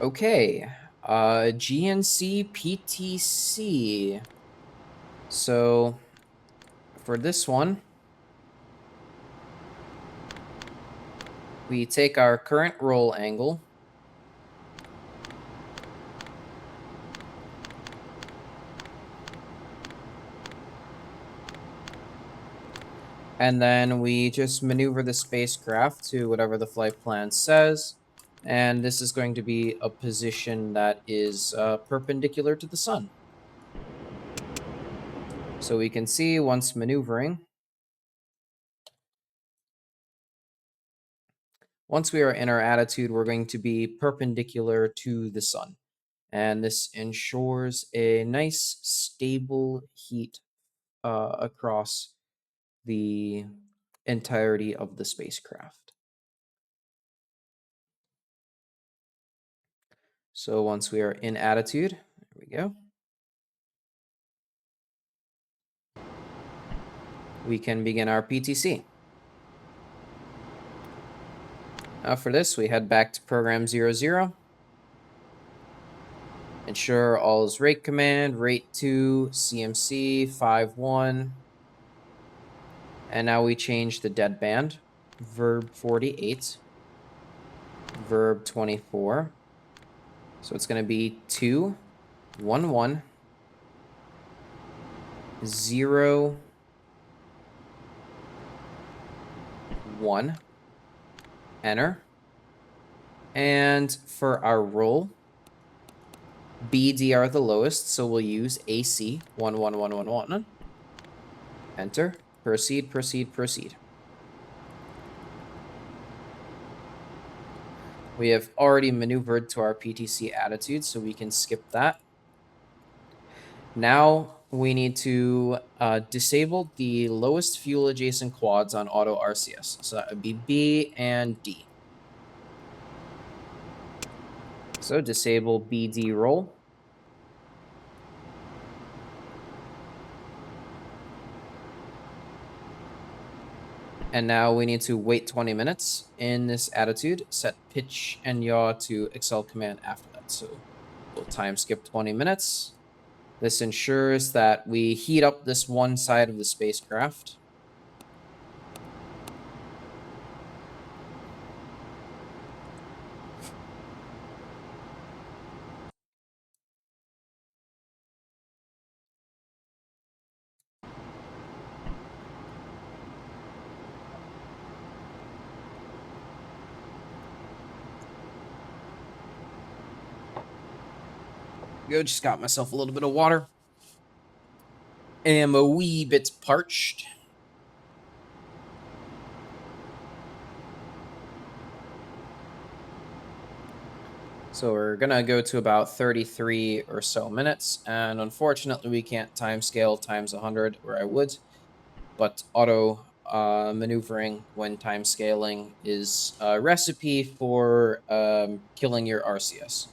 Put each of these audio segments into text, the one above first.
Okay, GNC PTC. So for this one, we take our current roll angle, and then we just maneuver the spacecraft to whatever the flight plan says. And this is going to be a position that is perpendicular to the sun. So we can see once maneuvering, once we are in our attitude, we're going to be perpendicular to the sun. And this ensures a nice stable heat across the entirety of the spacecraft. So once we are in attitude, there we go. We can begin our PTC. Now for this, we head back to program 00. Ensure all is rate command, rate 2, CMC 51. And now we change the deadband, verb 48, verb 24. So it's going to be 2, 1, 1, 0, 1, enter. And for our roll, BD are the lowest, so we'll use AC, 1, 1, 1, 1, 1. Enter, proceed, proceed, proceed. We have already maneuvered to our PTC attitude, so we can skip that. Now we need to disable the lowest fuel adjacent quads on auto RCS. So that would be B and D. So disable BD roll. And now we need to wait 20 minutes in this attitude, set pitch and yaw to Excel command after that. So we'll time skip 20 minutes. This ensures that we heat up this one side of the spacecraft. Go, just got myself a little bit of water. Am a wee bit parched. So we're gonna go to about 33 or so minutes, and unfortunately we can't time scale times 100 where I would, but auto maneuvering when time scaling is a recipe for killing your RCS.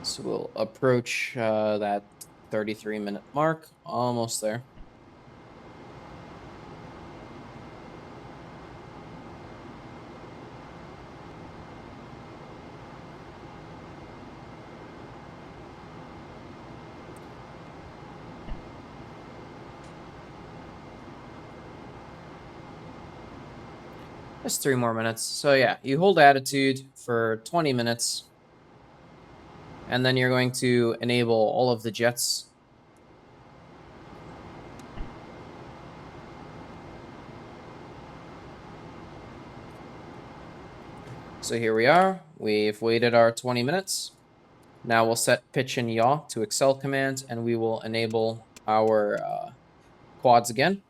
So we'll approach that 33-minute mark, almost there. Just 3 more minutes. So yeah, you hold attitude for 20 minutes. And then you're going to enable all of the jets. So here we are. We've waited our 20 minutes. Now we'll set pitch and yaw to Excel command, and we will enable our quads again.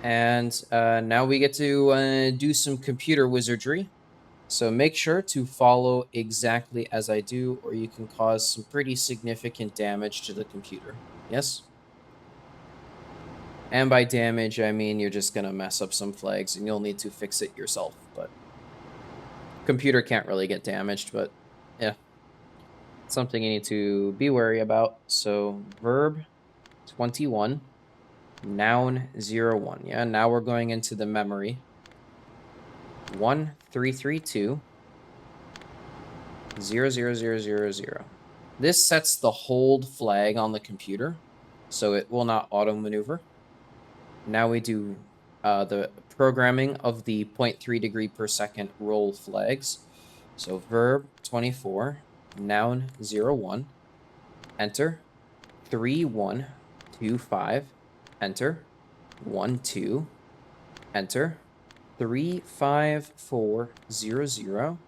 And now we get to do some computer wizardry. So make sure to follow exactly as I do, or you can cause some pretty significant damage to the computer. Yes? And by damage, I mean you're just going to mess up some flags and you'll need to fix it yourself. But computer can't really get damaged, but yeah, something you need to be wary about. So verb 21, noun 01. Yeah, now we're going into the memory. 1332 00000. This sets the hold flag on the computer, so it will not auto maneuver. Now we do the programming of the 0.3 degree per second roll flags. So verb 24, noun 01, enter 3125, enter 12, enter 35400,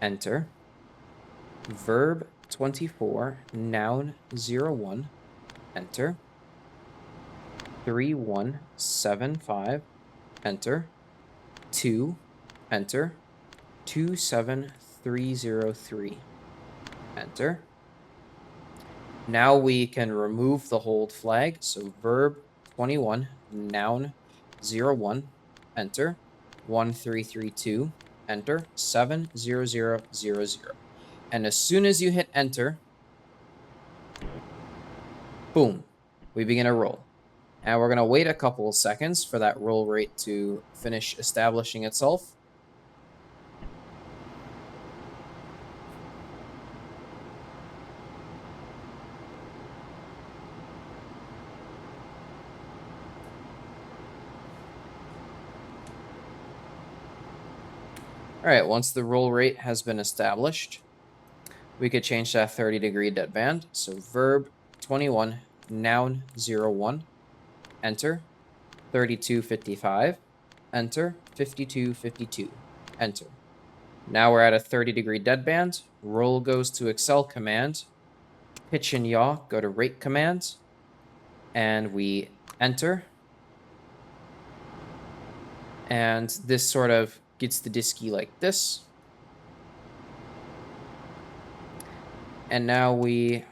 enter verb 24, noun 01, enter 3175, enter 2, enter 27303, enter. Now we can remove the hold flag. So verb 21, noun 01, enter 1332, enter 70000. And as soon as you hit enter, boom, we begin a roll. And we're going to wait a couple of seconds for that roll rate to finish establishing itself. All right, once the roll rate has been established, we could change that 30-degree deadband. So verb 21, noun 01, enter 3255, enter 5252, enter. Now we're at a 30-degree deadband. Roll goes to Excel command. Pitch and yaw go to rate command. And we enter. And this sort of gets the disky like this. And now we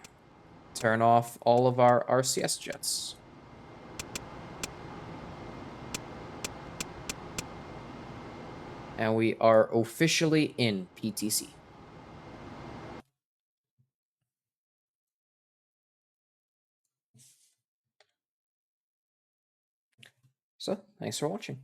turn off all of our RCS jets. And we are officially in PTC. So thanks for watching.